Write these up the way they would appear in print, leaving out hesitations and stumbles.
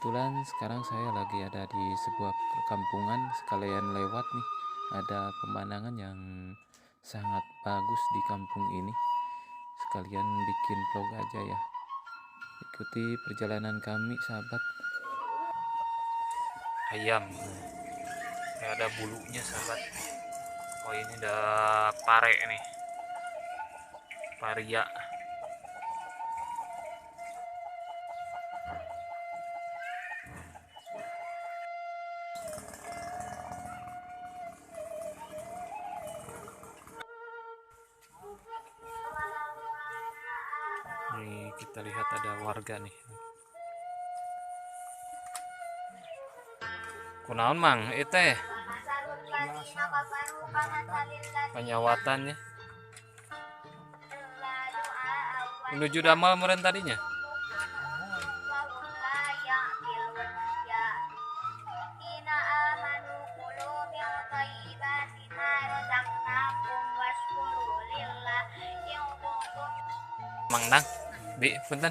Kebetulan sekarang saya lagi ada di sebuah perkampungan, sekalian lewat nih. Ada pemandangan yang sangat bagus di kampung ini. Sekalian bikin vlog aja ya. Ikuti perjalanan kami, sahabat. Ayam. Ini ada bulunya, sahabat. Oh, ini ada pare nih. Paria. Nih kita lihat ada warga nih. Kunaon mang, itu penyawatannya menuju damal meren tadinya. Mang nang, bi punten.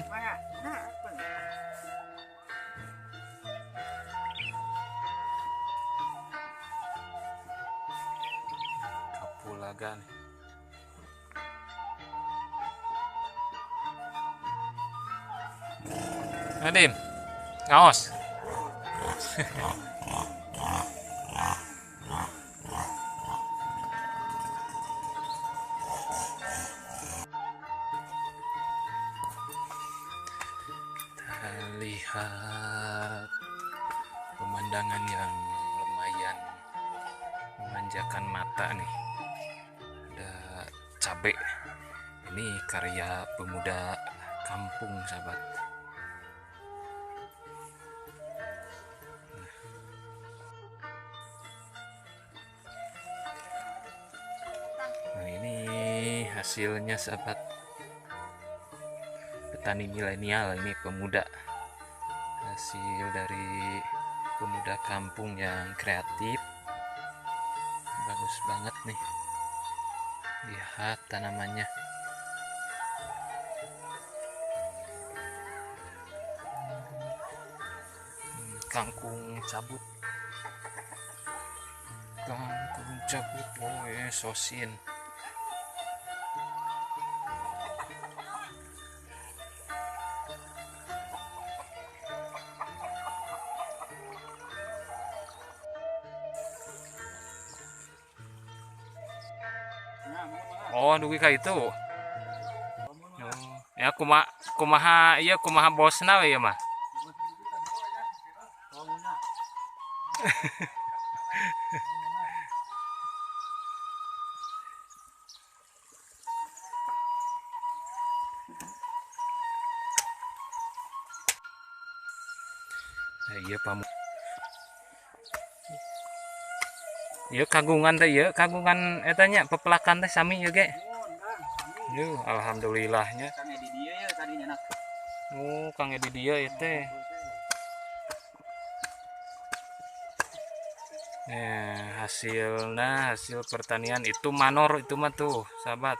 Kapulagan. Nadim, ngaos. Kita lihat pemandangan yang lumayan memanjakan mata nih. Ada cabai. Ini karya pemuda kampung, sahabat. Nah, ini hasilnya, sahabat. Petani milenial ini, pemuda. Hasil dari pemuda kampung yang kreatif. Bagus banget nih. Lihat tanamannya. Kangkung cabut. Kangkung cabut, oh ya, sosin. Oh, dugi ka itu. Oh, ya kumaha iya kumaha bosna we ya mah. Nah, iya pamu. Iya kagungan teh, iya kagungan etanya pepelakan teh sami ya ge. Yuh, alhamdulillahnya. Kang Edi dia ya tadinya nak. Oh, Kang Edi dia ya teh. Hasil pertanian itu manor itu mah tuh, sahabat.